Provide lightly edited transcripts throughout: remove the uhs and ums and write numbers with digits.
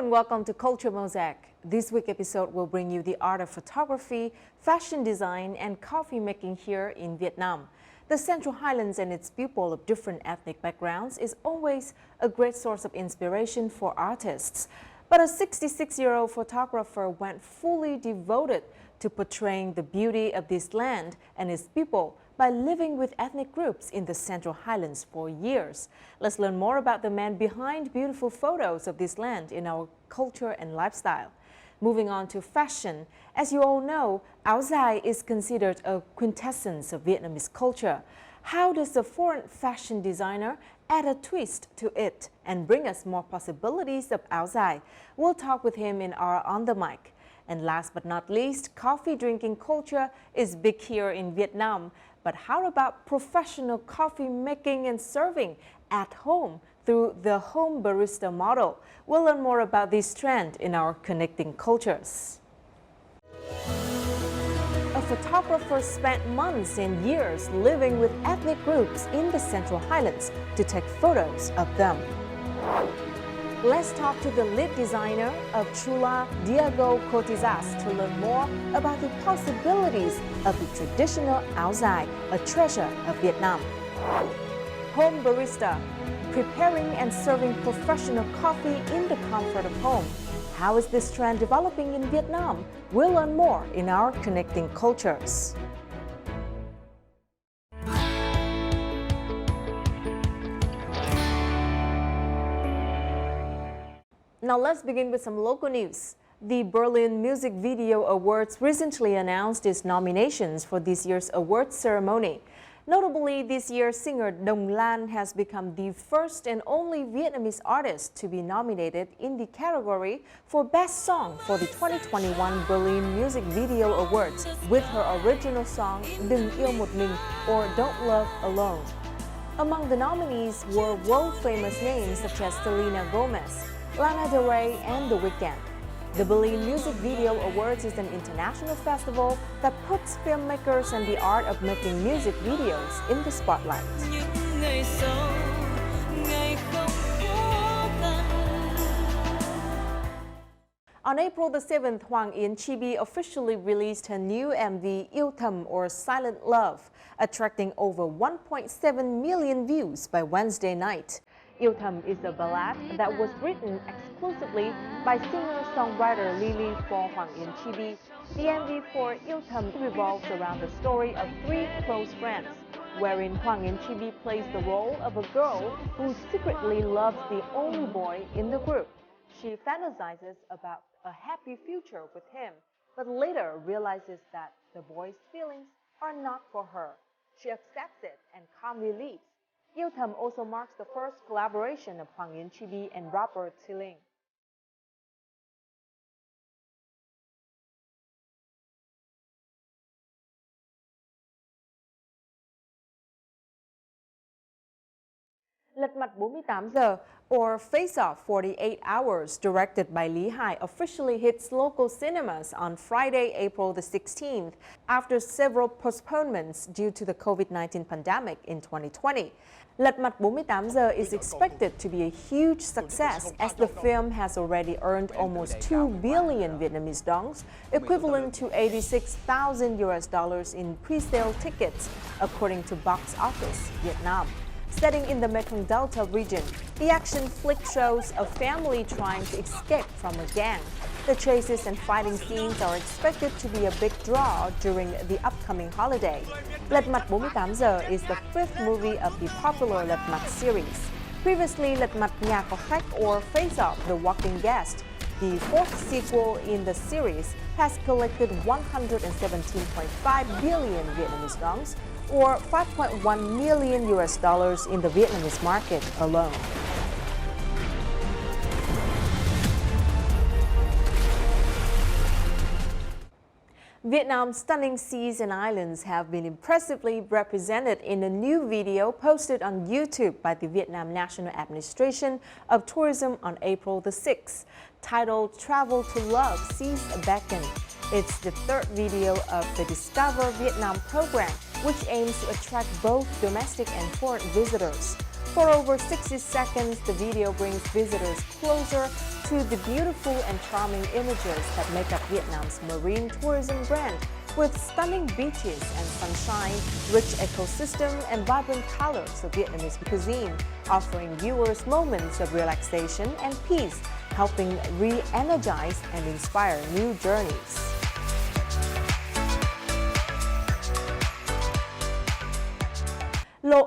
and welcome to Culture Mosaic. This week's episode will bring you the art of photography, fashion design, and coffee making here in Vietnam. The Central Highlands and its people of different ethnic backgrounds is always a great source of inspiration for artists. But a 66-year-old photographer went fully devoted to portraying the beauty of this land and its people by living with ethnic groups in the Central Highlands for years. Let's learn more about the man behind beautiful photos of this land in our culture and lifestyle. Moving on to fashion, as you all know, áo dài is considered a quintessence of Vietnamese culture. How does the foreign fashion designer add a twist to it and bring us more possibilities of áo dài? We'll talk with him in our On the Mic. And last but not least, coffee drinking culture is big here in Vietnam. But how about professional coffee making and serving at home through the home barista model? We'll learn more about this trend in our Connecting Cultures. A photographer spent months and years living with ethnic groups in the Central Highlands to take photos of them. Let's talk to the lead designer of Chula, Diego Cotizas, to learn more about the possibilities of the traditional áo dài, a treasure of Vietnam. Home barista, preparing and serving professional coffee in the comfort of home. How is this trend developing in Vietnam? We'll learn more in our Connecting Cultures. Now let's begin with some local news. The Berlin Music Video Awards recently announced its nominations for this year's awards ceremony. Notably, this year singer Đồng Lan has become the first and only Vietnamese artist to be nominated in the category for Best Song for the 2021 Berlin Music Video Awards with her original song Đừng yêu một mình or Don't Love Alone. Among the nominees were world-famous names such as Selena Gomez, Lana Del Rey, and The Weeknd. The Berlin Music Video Awards is an international festival that puts filmmakers and the art of making music videos in the spotlight. On April the 7th, Hoàng Yến Chibi officially released her new MV Yêu Thầm or Silent Love, attracting over 1.7 million views by Wednesday night. Yêu Thầm is a ballad that was written exclusively by singer-songwriter Lily for Hoàng Yến Chibi. The MV for Yêu Thầm revolves around the story of three close friends, wherein Hoàng Yến Chibi plays the role of a girl who secretly loves the only boy in the group. She fantasizes about a happy future with him, but later realizes that the boy's feelings are not for her. She accepts it and calmly leaves. Yêu Thầm also marks the first collaboration of Hoàng Yến Chibi and rapper Thiling. Lật mặt 48 giờ or Face Off 48 Hours, directed by Lý Hải, officially hits local cinemas on Friday, April the 16th, after several postponements due to the COVID-19 pandemic in 2020. Lật mặt 48 giờ is expected to be a huge success as the film has already earned almost 2 billion Vietnamese dongs, equivalent to $86,000 in pre-sale tickets, according to Box Office Vietnam. Setting in the Mekong Delta region, the action flick shows a family trying to escape from a gang. The chases and fighting scenes are expected to be a big draw during the upcoming holiday. Lật mặt 48 giờ is the fifth movie of the popular Lật mặt series. Previously, Lật mặt Nhà có khách or Face Off The Walking Guest, the fourth sequel in the series, has collected 117.5 billion Vietnamese dongs, or $5.1 million in the Vietnamese market alone. Vietnam's stunning seas and islands have been impressively represented in a new video posted on YouTube by the Vietnam National Administration of Tourism on April the 6th, titled Travel to Love Seas Beckon. It's the third video of the Discover Vietnam program, which aims to attract both domestic and foreign visitors. For over 60 seconds, the video brings visitors closer to the beautiful and charming images that make up Vietnam's marine tourism brand, with stunning beaches and sunshine, rich ecosystem, and vibrant colors of Vietnamese cuisine, offering viewers moments of relaxation and peace, helping re-energize and inspire new journeys.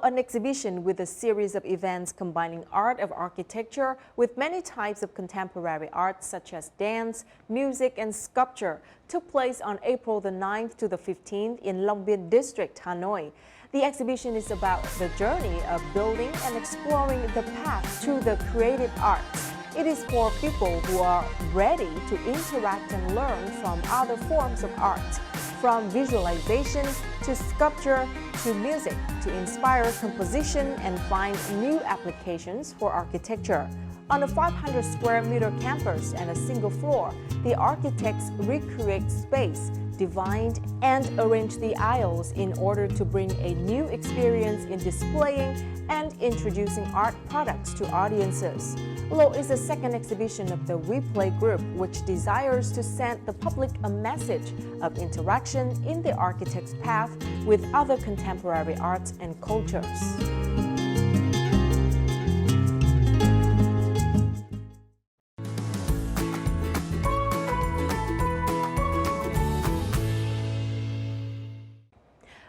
An exhibition with a series of events combining art of architecture with many types of contemporary art such as dance, music, and sculpture took place on April the 9th to the 15th in Long Biên District, Hanoi. The exhibition is about the journey of building and exploring the path to the creative arts. It is for people who are ready to interact and learn from other forms of art, from visualization to sculpture to music, to inspire composition and find new applications for architecture. On a 500 square meter campus and a single floor, the architects recreate space, divined and arrange the aisles in order to bring a new experience in displaying and introducing art products to audiences. Lo is the second exhibition of the We Play group, which desires to send the public a message of interaction in the architect's path with other contemporary arts and cultures.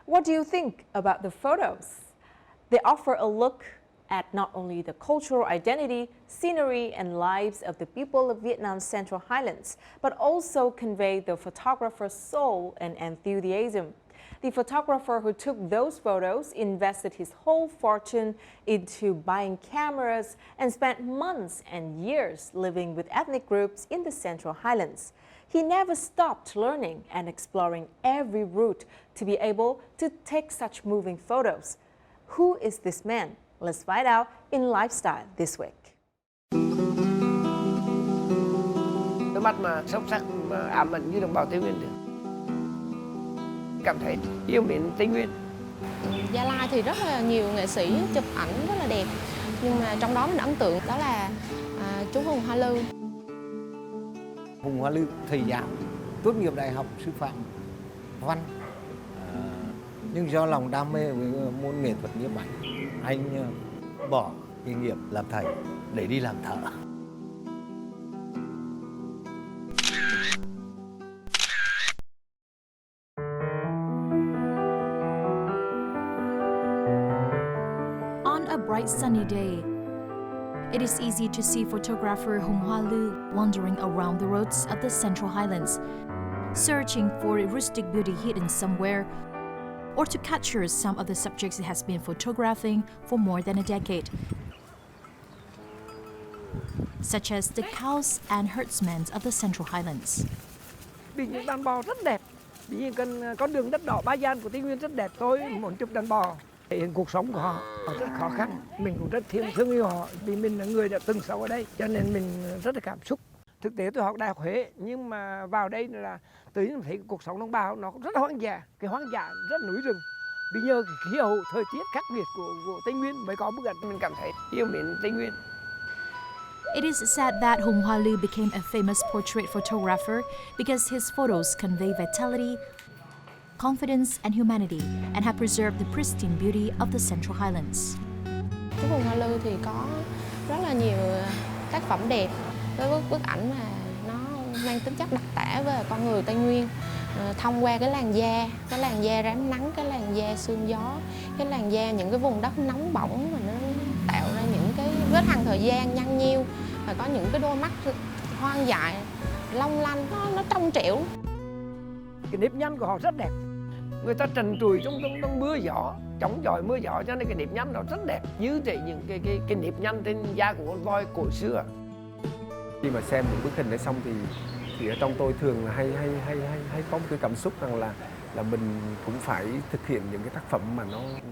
What do you think about the photos? They offer a look at not only the cultural identity, scenery, and lives of the people of Vietnam's Central Highlands, but also convey the photographer's soul and enthusiasm. The photographer who took those photos invested his whole fortune into buying cameras and spent months and years living with ethnic groups in the Central Highlands. He never stopped learning and exploring every route to be able to take such moving photos. Who is this man? Let's find out in Lifestyle this week. Đôi mắt mà sâu sắc mà ám ảnh như đồng bào Tây Nguyên được. Cảm thấy yêu mến Tây Nguyên. Gia Lai thì rất là nhiều nghệ sĩ chụp ảnh rất là đẹp, nhưng mà trong đó mình ấn tượng đó là chú Hùng Hoa Lư. Hùng Hoa Lư, thầy giáo, tốt nghiệp đại học sư phạm văn, nhưng do lòng đam mê với môn nghệ thuật nhiếp ảnh, anh bỏ nghề nghiệp làm thầy để đi làm thợ. On a bright sunny day, it is easy to see photographer Hùng Hoa Lư wandering around the roads of the Central Highlands, searching for rustic beauty hidden somewhere, or to capture some of the subjects he has been photographing for more than a decade, such as the cows and herdsmen of the Central Highlands. Vì những đàn bò rất đẹp, vì những con đường đất đỏ Ba Gian của Tây Nguyên rất đẹp, tôi muốn chụp đàn bò. Hiện cuộc sống của họ rất khó khăn, mình cũng rất thương yêu họ vì mình là người đã từng sống ở đây, cho nên mình rất là cảm xúc. Thực tế tôi học Đại học Huế, nhưng mà vào đây là tự nhiên thấy cuộc sống đồng bào nó rất là hoang dã, cái hoang dã rất núi rừng. Vì nhờ cái khí hậu, thời tiết khắc nghiệt của Tây Nguyên mới có bức ảnh mình cảm thấy yêu mến Tây Nguyên. It is said that Hùng Hoa Lư became a famous portrait photographer because his photos convey vitality, confidence, and humanity, and have preserved the pristine beauty of the Central Highlands. Chú Hùng Hoa Lư thì có rất là nhiều tác phẩm đẹp với bức ảnh mà nó mang tính chất đặc tả về con người Tây Nguyên, thông qua cái làn da rám nắng, cái làn da sương gió, cái làn da những cái vùng đất nóng bỏng mà nó tạo ra những cái vết hằn thời gian nhăn nheo, và có những cái đôi mắt hoang dại, long lanh, nó trong trẻo. Cái nếp nhăn của họ rất đẹp. Người ta trần trụi trong mưa gió, chống chọi mưa gió, cho nên cái nếp nhăn nó rất đẹp, như thế những cái nếp nhăn trên da của con voi cổ xưa. Khi mà xem những bức hình đấy xong thì ở trong tôi thường là hay có một cái cảm xúc rằng là mình cũng phải thực hiện những cái tác phẩm mà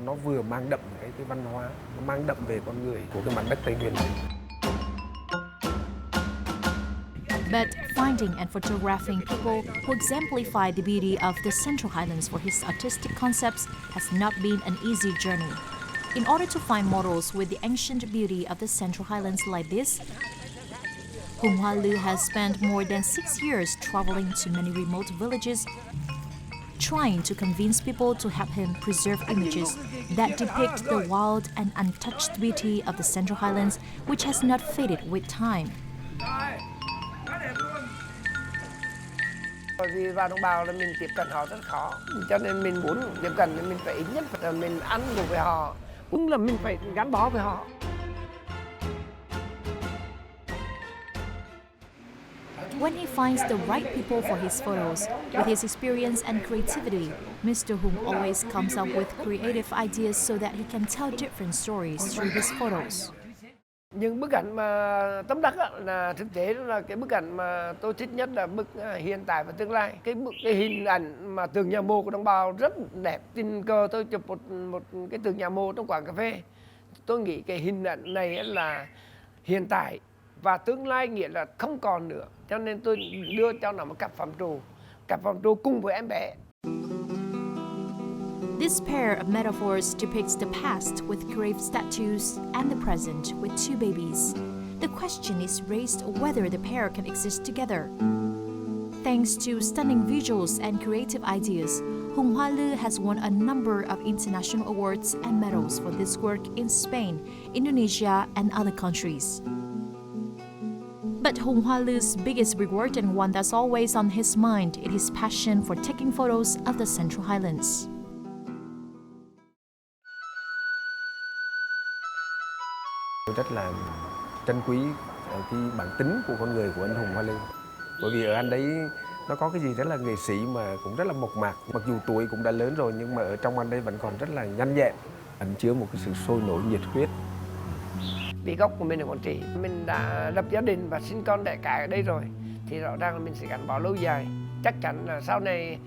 nó vừa mang đậm cái văn hóa, nó mang đậm về con người của cái mảnh đất Tây Nguyên này. But finding and photographing people who exemplify the beauty of the Central Highlands for his artistic concepts has not been an easy journey. In order to find models with the ancient beauty of the Central Highlands like this, Hùng Hoa Lư has spent more than 6 years traveling to many remote villages, trying to convince people to help him preserve images that depict the wild and untouched beauty of the Central Highlands, which has not faded with time. Bởi vì vào đồng bào là mình tiếp cận họ rất khó, cho nên mình muốn tiếp cận thì mình phải ít nhất là mình ăn được với họ, cũng là mình phải gắn bó với họ. When he finds the right people for his photos, with his experience and creativity, Mr. Hùng always comes up with creative ideas so that he can tell different stories through his photos. Những bức ảnh mà tấm đắc là thực tế là cái bức ảnh mà tôi thích nhất là bức hiện tại và tương lai. Cái hình ảnh mà tường nhà mồ của đồng bào rất đẹp. Tình cờ tôi chụp một cái tường nhà mồ trong quán cà phê. Tôi nghĩ cái hình ảnh này là hiện tại và tương lai, nghĩa là không còn nữa. Cho nên tôi đưa cho nó một cặp phạm trù cùng với em bé. This pair of metaphors depicts the past with grave statues and the present with two babies. The question is raised whether the pair can exist together. Thanks to stunning visuals and creative ideas, Hùng Hoa Lư has won a number of international awards and medals for this work in Spain, Indonesia, and other countries. But Hùng Hoa Lü's biggest reward, and one that's always on his mind, is his passion for taking photos of the Central Highlands. Tôi rất là trân quý cái bản tính của con người của anh Hùng Hoa Lư. Bởi vì ở anh đấy nó có cái gì rất là nghệ sĩ mà cũng rất là mộc mạc. Mặc dù tuổi cũng đã lớn rồi nhưng mà ở trong anh đấy vẫn còn rất là nhanh nhẹn. Anh chứa một cái sự sôi nổi nhiệt huyết. Vì gốc của mình ở Quảng Trị, mình đã lập gia đình và sinh con đẻ cái ở đây rồi, thì rõ ràng là mình sẽ gắn bó lâu dài. Chắc chắn là sau này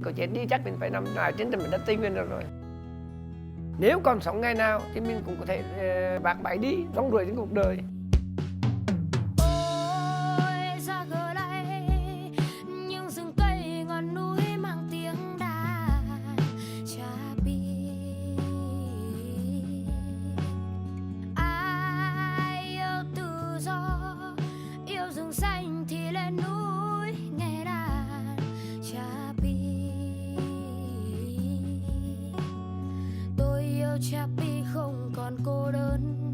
có chết đi chắc mình phải nằm lại trên mảnh đất Tây Nguyên rồi. Nếu còn sống ngày nào thì mình cũng có thể bạc bãi đi, rong ruổi trên cuộc đời. Chapi không còn cô đơn,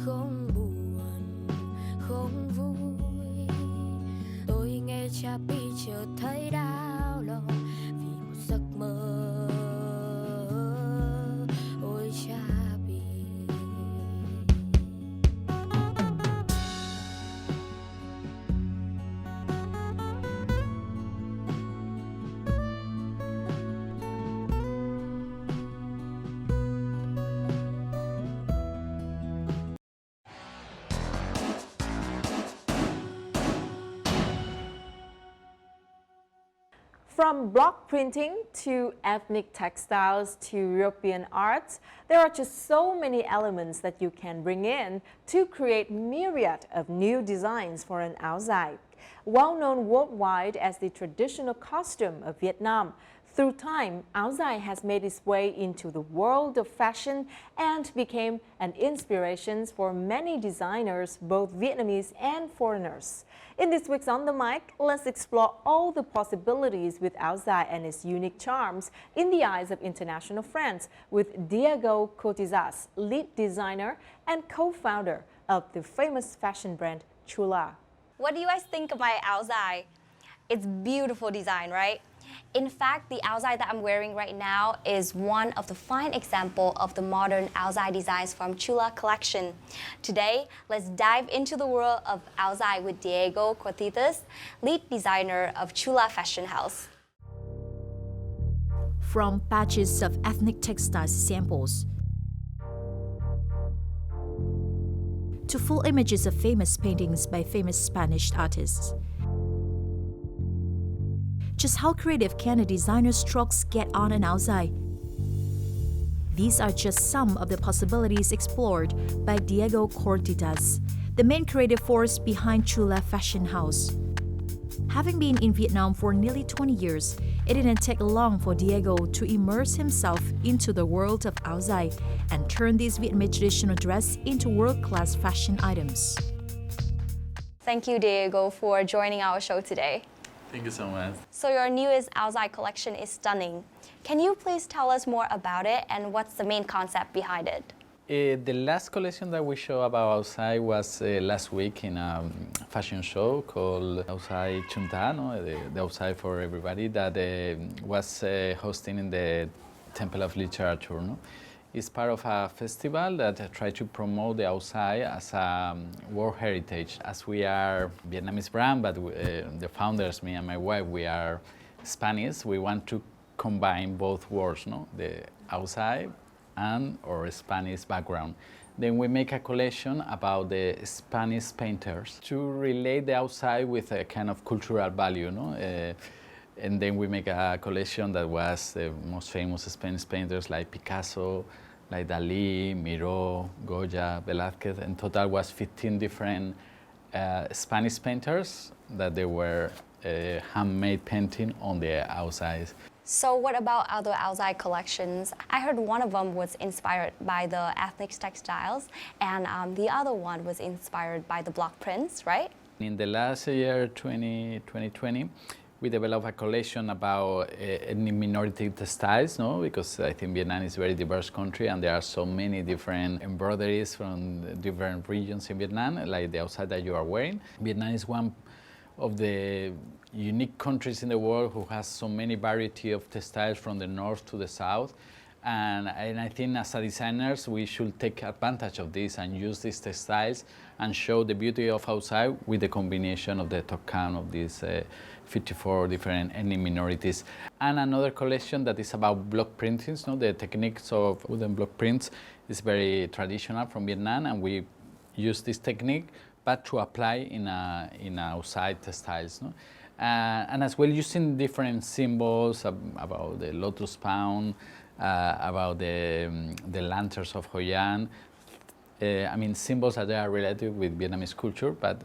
không buồn, không vui. Tôi nghe Chapi chợt thấy đau lòng vì một giấc mơ. Ôi Chapi. From block printing to ethnic textiles to European art, there are just so many elements that you can bring in to create myriad of new designs for an áo dài, well known worldwide as the traditional costume of Vietnam. Through time, áo dài has made its way into the world of fashion and became an inspiration for many designers, both Vietnamese and foreigners. In this week's On the Mic, let's explore all the possibilities with áo dài and its unique charms in the eyes of international friends with Diego Cotizas, lead designer and co-founder of the famous fashion brand Chula. What do you guys think of my áo dài? It's beautiful design, right? In fact, the áo dài that I'm wearing right now is one of the fine example of the modern áo dài designs from Chula collection. Today, let's dive into the world of áo dài with Diego Cotizas, lead designer of Chula Fashion House. From patches of ethnic textiles samples to full images of famous paintings by famous Spanish artists. Just how creative can a designer's strokes get on an áo dài? These are just some of the possibilities explored by Diego Cotizas, the main creative force behind Chula Fashion House. Having been in Vietnam for nearly 20 years, it didn't take long for Diego to immerse himself into the world of áo dài and turn this Vietnamese traditional dress into world-class fashion items. Thank you, Diego, for joining our show today. Thank you so much. So your newest áo dài collection is stunning. Can you please tell us more about it and what's the main concept behind it? The last collection that we show about áo dài was last week in a fashion show called áo dài chúng ta, no? The áo dài for everybody, that was hosting in the Temple of Literature. No? It's part of a festival that tries to promote the áo dài as a world heritage. As we are Vietnamese brand, but the founders, me and my wife, we are Spanish. We want to combine both worlds, no? The áo dài and or Spanish background. Then we make a collection about the Spanish painters to relate the áo dài with a kind of cultural value, no? And then we make a collection that was the most famous Spanish painters like Picasso, like Dalí, Miró, Goya, Velázquez. In total was 15 different Spanish painters that they were handmade painting on the áo dài. So what about other áo dài collections? I heard one of them was inspired by the ethnic textiles and the other one was inspired by the block prints, right? In the last year, 2020, we developed a collection about ethnic minority textiles, no? Because I think Vietnam is a very diverse country and there are so many different embroideries from different regions in Vietnam, like the áo dài that you are wearing. Vietnam is one of the unique countries in the world who has so many variety of textiles from the north to the south. And I think as a designers, we should take advantage of this and use these textiles and show the beauty of áo dài with the combination of the top count of these 54 different ethnic minorities. And another collection that is about block printings, no? The techniques of wooden block prints is very traditional from Vietnam, and we use this technique but to apply in áo dài textiles. No? And as well using different symbols about the lotus pound, about the lanterns of Hoi An. I mean, symbols that are related with Vietnamese culture, but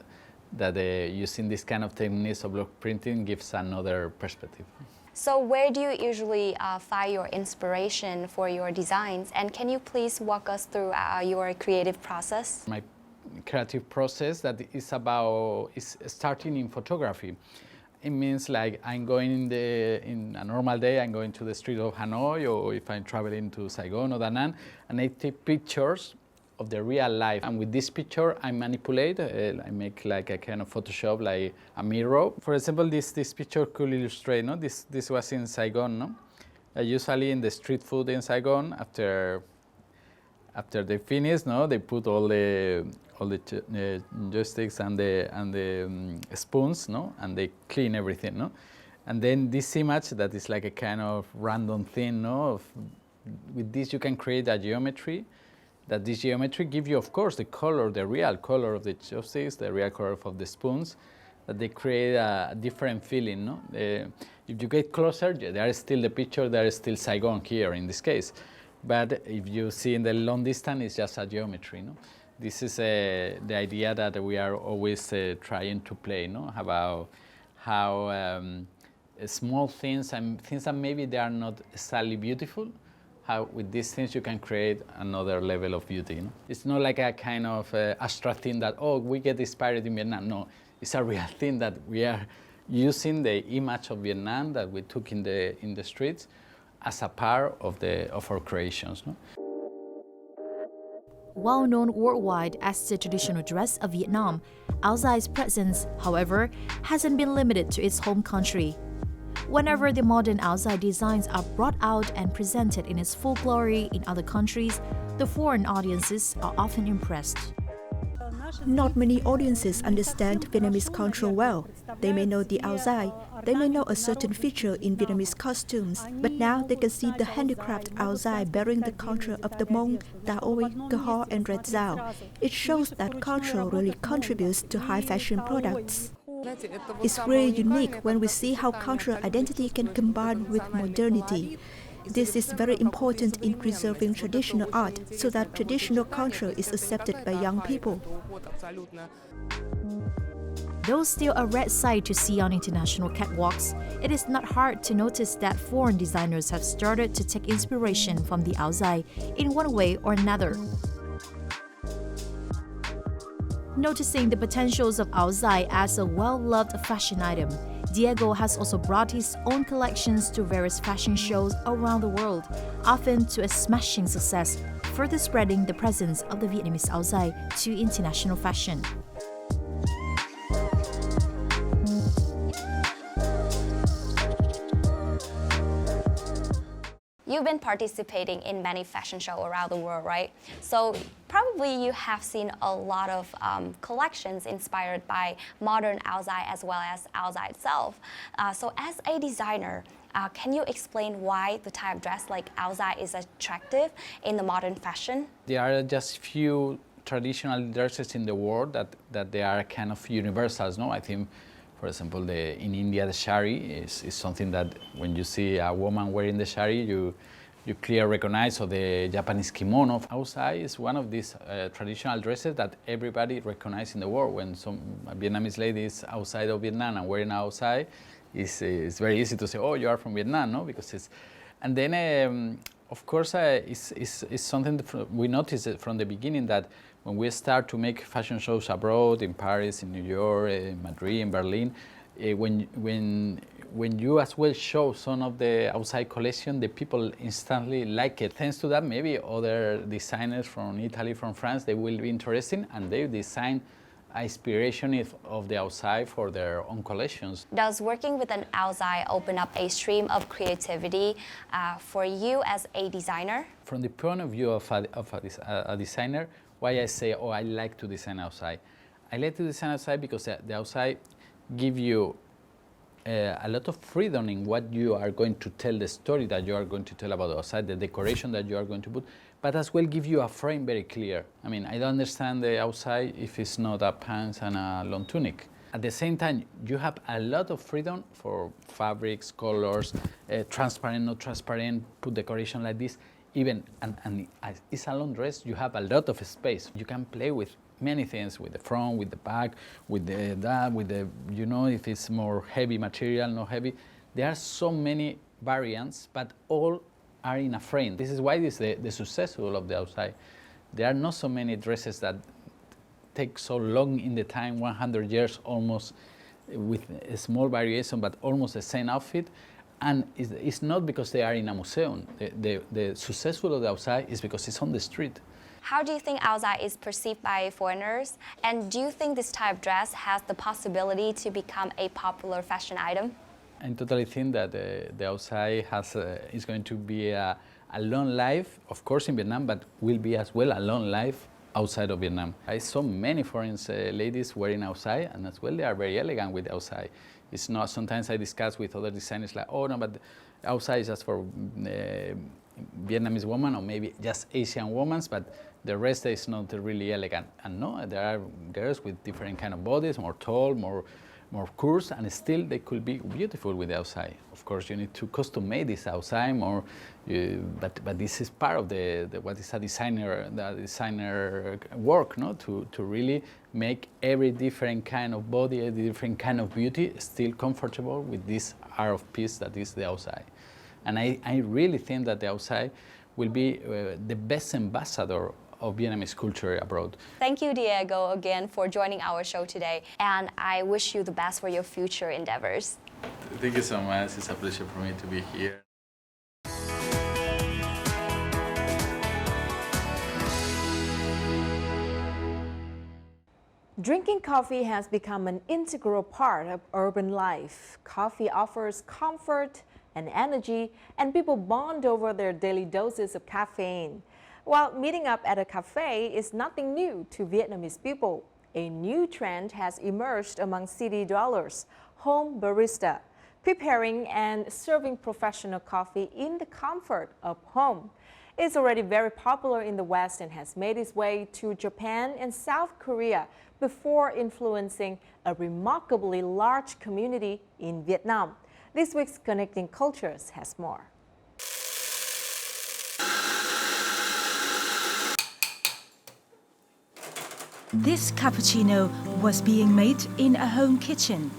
that using this kind of techniques of block printing gives another perspective. So where do you usually find your inspiration for your designs? And can you please walk us through your creative process? My creative process that is starting in photography. It means like I'm going in a normal day, I'm going to the street of Hanoi, or if I'm traveling to Saigon or Da Nang, and I take pictures of the real life. And with this picture, I manipulate, I make like a kind of Photoshop, like a mirror. For example, this picture could illustrate, no? This was in Saigon, no? Usually in the street food in Saigon, after they finish, no, they put all the joysticks and the spoons, no, and they clean everything, no, and then this image that is like a kind of random thing, no, with this you can create a geometry. That this geometry gives you, of course, the color, the real color of the chopsticks, the real color of the spoons, that they create a different feeling, no. If you get closer, there is still the picture, there is still Saigon here in this case. But if you see in the long distance, it's just a geometry, no? This is the idea that we are always trying to play, no? About how small things and things that maybe they are not exactly beautiful, how with these things you can create another level of beauty, no? It's not like a kind of abstract thing that, oh, we get inspired in Vietnam. No, it's a real thing that we are using the image of Vietnam that we took in the streets as a part of our creations. No? Well known worldwide as the traditional dress of Vietnam, áo dài presence, however, hasn't been limited to its home country. Whenever the modern áo dài designs are brought out and presented in its full glory in other countries, the foreign audiences are often impressed. Not many audiences understand Vietnamese culture well. They may know the áo dài, they may know a certain feature in Vietnamese costumes, but now they can see the handicraft áo dài bearing the culture of the Hmong, Daoi, Cơ Ho, and Red Dao. It shows that culture really contributes to high fashion products. It's really unique when we see how cultural identity can combine with modernity. This is very important in preserving traditional art so that traditional culture is accepted by young people. Though still a rare sight to see on international catwalks, it is not hard to notice that foreign designers have started to take inspiration from the áo dài in one way or another. Noticing the potentials of áo dài as a well-loved fashion item, Diego has also brought his own collections to various fashion shows around the world, often to a smashing success, further spreading the presence of the Vietnamese áo dài to international fashion. You've been participating in many fashion shows around the world, right? So probably you have seen a lot of collections inspired by modern áo dài as well as áo dài itself. So as a designer, can you explain why the type of dress like áo dài is attractive in the modern fashion? There are just few traditional dresses in the world that they are kind of universals, no? I think, for example, in India, the sari is something that when you see a woman wearing the sari, you clearly recognize, or the Japanese kimono. Áo dài is one of these traditional dresses that everybody recognizes in the world. When some Vietnamese lady is outside of Vietnam and wearing áo dài, it's very easy to say, oh, you are from Vietnam, no? Because it's, and then of course it's something that we noticed from the beginning, that when we start to make fashion shows abroad, in Paris, in New York, in Madrid, in Berlin, when you as well show some of the outside collection, the people instantly like it. Thanks to that, maybe other designers from Italy, from France, they will be interested, and they design inspiration of the outside for their own collections. Does working with an áo dài open up a stream of creativity for you as a designer? From the point of view of a designer, why I say, oh, I like to design áo dài. I like to design áo dài because the áo dài give you a lot of freedom in what you are going to tell, the story that you are going to tell about the áo dài, the decoration that you are going to put, but as well give you a frame very clear. I mean, I don't understand the áo dài if it's not a pants and a long tunic. At the same time, you have a lot of freedom for fabrics, colors, transparent, not transparent, put decoration like this. Even, and it's a long dress, you have a lot of space. You can play with many things, with the front, with the back, with the, you know, if it's more heavy material, not heavy. There are so many variants, but all are in a frame. This is why this is the success of the áo dài. There are not so many dresses that take so long in the time, 100 years almost, with a small variation, but almost the same outfit. And it's not because they are in a museum. The successful of the áo dài is because it's on the street. How do you think áo dài is perceived by foreigners? And do you think this type of dress has the possibility to become a popular fashion item? I totally think that the áo dài is going to be a long life, of course in Vietnam, but will be as well a long life outside of Vietnam. I saw many foreign ladies wearing áo dài, and as well they are very elegant with áo dài. It's not, sometimes I discuss with other designers like, oh no, but áo dài is just for Vietnamese women or maybe just Asian women, but the rest is not really elegant. And no, there are girls with different kind of bodies, more tall, more curves, and still they could be beautiful with the áo dài. Of course, you need to custom made this áo dài more, but this is part of the what is a designer work, no? To really make every different kind of body, every different kind of beauty still comfortable with this art of piece that is the áo dài. And I really think that the áo dài will be the best ambassador of Vietnamese culture abroad. Thank you, Diego, again for joining our show today, and I wish you the best for your future endeavors. Thank you so much. It's a pleasure for me to be here. Drinking coffee has become an integral part of urban life. Coffee offers comfort and energy, and people bond over their daily doses of caffeine. While meeting up at a cafe is nothing new to Vietnamese people, a new trend has emerged among city dwellers: home barista, preparing and serving professional coffee in the comfort of home. It's already very popular in the West and has made its way to Japan and South Korea before influencing a remarkably large community in Vietnam. This week's Connecting Cultures has more. This cappuccino was being made in a home kitchen.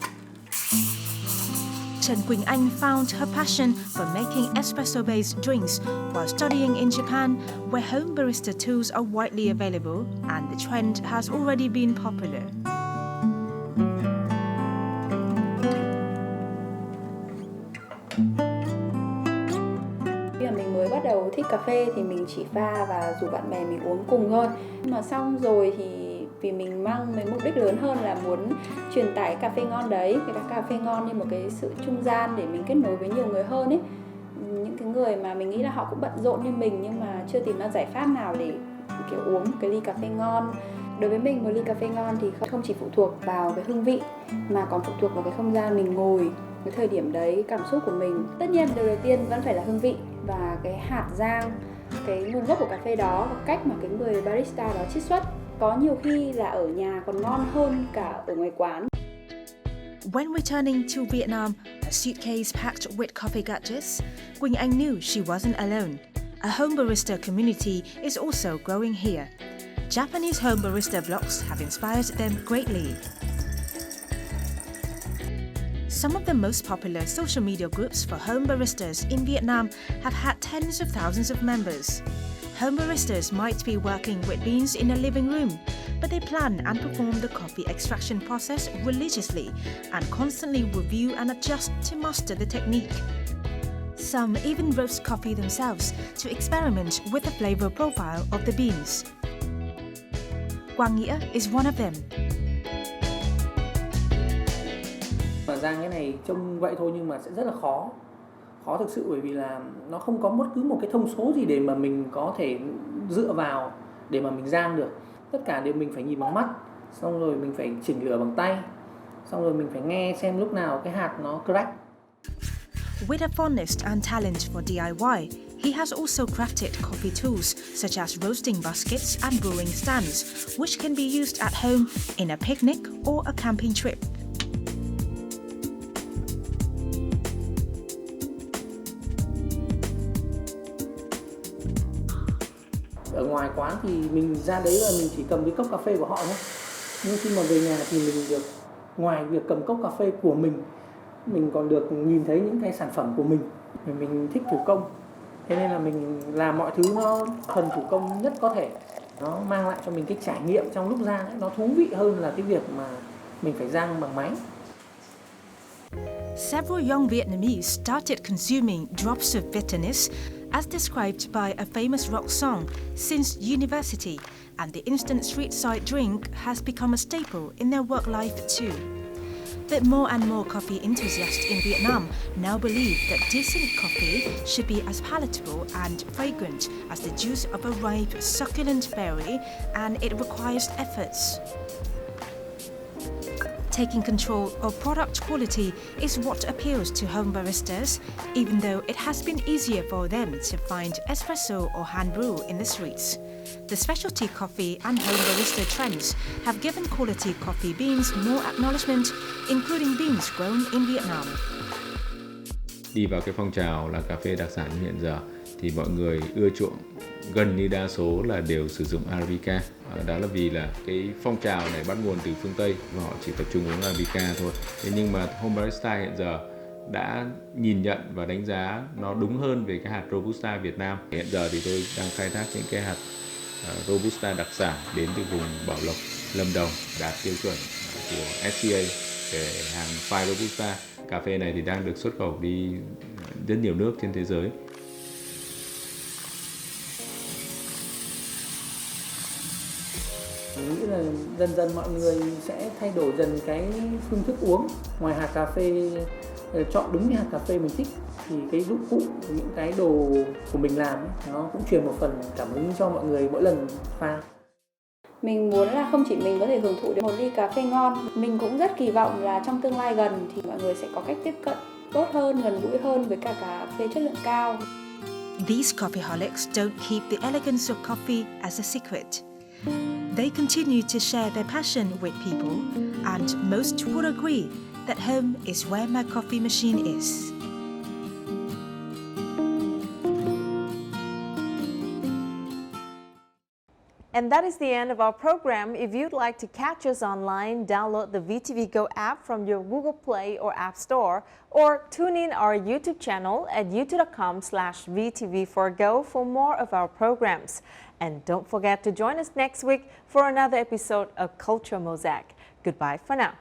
Trần Quỳnh Anh found her passion for making espresso-based drinks while studying in Japan, where home barista tools are widely available, and the trend has already been popular. Khi mà mình mới bắt đầu thích cà phê thì mình chỉ pha và rủ bạn bè mình uống cùng thôi. Nhưng mà xong rồi thì vì mình mang cái mục đích lớn hơn là muốn truyền tải cà phê ngon đấy, cái cà phê ngon như một cái sự trung gian để mình kết nối với nhiều người hơn ấy. Những cái người mà mình nghĩ là họ cũng bận rộn như mình nhưng mà chưa tìm ra giải pháp nào để kiểu uống một cái ly cà phê ngon. Đối với mình, một ly cà phê ngon thì không chỉ phụ thuộc vào cái hương vị mà còn phụ thuộc vào cái không gian mình ngồi, cái thời điểm đấy, cảm xúc của mình. Tất nhiên điều đầu tiên vẫn phải là hương vị và cái hạt rang, cái nguồn gốc của cà phê đó và cách mà cái người barista đó chiết xuất. Có nhiều khi là ở nhà còn ngon hơn cả ở ngoài quán. When returning to Vietnam, a suitcase packed with coffee gadgets, Quỳnh Anh knew she wasn't alone. A home barista community is also growing here. Japanese home barista blogs have inspired them greatly. Some of the most popular social media groups for home baristas in Vietnam have had tens of thousands of members. Home baristas might be working with beans in a living room, but they plan and perform the coffee extraction process religiously and constantly review and adjust to master the technique. Some even roast coffee themselves to experiment with the flavor profile of the beans. Quang Nghĩa is one of them. Mà rang cái này trông vậy thôi nhưng mà sẽ rất là khó thực sự, bởi vì là nó không có bất cứ một cái thông số gì để mà mình có thể dựa vào để mà mình rang được. Tất cả đều mình phải nhìn bằng mắt, xong rồi mình phải chỉnh lửa bằng tay, xong rồi mình phải nghe xem lúc nào cái hạt nó crack. With a fondness and talent for DIY, he has also crafted coffee tools such as roasting baskets and brewing stands, which can be used at home, in a picnic or a camping trip. Ở ngoài quán thì mình ra đấy là mình chỉ cầm cái cốc cà phê của họ nhé. Nhưng khi mà về nhà thì mình được, ngoài việc cầm cốc cà phê của mình còn được nhìn thấy những cái sản phẩm của mình. Mình thích thủ công, thế nên là mình làm mọi thứ nó thuần thủ công nhất có thể. Nó mang lại cho mình cái trải nghiệm trong lúc rang ấy, nó thú vị hơn là cái việc mà mình phải rang bằng máy. Several young Vietnamese started consuming drops of bitterness, as described by a famous rock song, since university, and the instant street-side drink has become a staple in their work life too. But more and more coffee enthusiasts in Vietnam now believe that decent coffee should be as palatable and fragrant as the juice of a ripe, succulent berry, and it requires efforts. Taking control of product quality is what appeals to home baristas, even though it has been easier for them to find espresso or hand brew in the streets. The specialty coffee and home barista trends have given quality coffee beans more acknowledgement, including beans grown in Vietnam. Đi vào cái phong trào là cà phê đặc sản hiện giờ thì mọi người ưa chuộng, gần như đa số là đều sử dụng Arabica. Đó là vì là cái phong trào này bắt nguồn từ phương Tây và họ chỉ tập trung uống Arabica thôi. Thế nhưng mà home barista hiện giờ đã nhìn nhận và đánh giá nó đúng hơn về cái hạt Robusta Việt Nam. Hiện giờ thì tôi đang khai thác những cái hạt Robusta đặc sản đến từ vùng Bảo Lộc, Lâm Đồng, đạt tiêu chuẩn của SCA để hàng pha Robusta. Cà phê này thì đang được xuất khẩu đi rất nhiều nước trên thế giới. Mình nghĩ là dần dần mọi người sẽ thay đổi dần cái phương thức uống. Ngoài hạt cà phê, chọn đúng cái hạt cà phê mình thích thì cái dụng cụ, những cái đồ của mình làm ấy, nó cũng truyền một phần cảm hứng cho mọi người mỗi lần pha. Mình muốn là không chỉ mình có thể hưởng thụ được một ly cà phê ngon, mình cũng rất kỳ vọng là trong tương lai gần thì mọi người sẽ có cách tiếp cận tốt hơn, gần gũi hơn với cả cà phê chất lượng cao. These coffeeholics don't keep the elegance of coffee as a secret. They continue to share their passion with people, and most would agree that home is where my coffee machine is. And that is the end of our program. If you'd like to catch us online, download the VTV Go app from your Google Play or App Store, or tune in our YouTube channel at youtube.com/VTV4Go for more of our programs. And don't forget to join us next week for another episode of Culture Mosaic. Goodbye for now.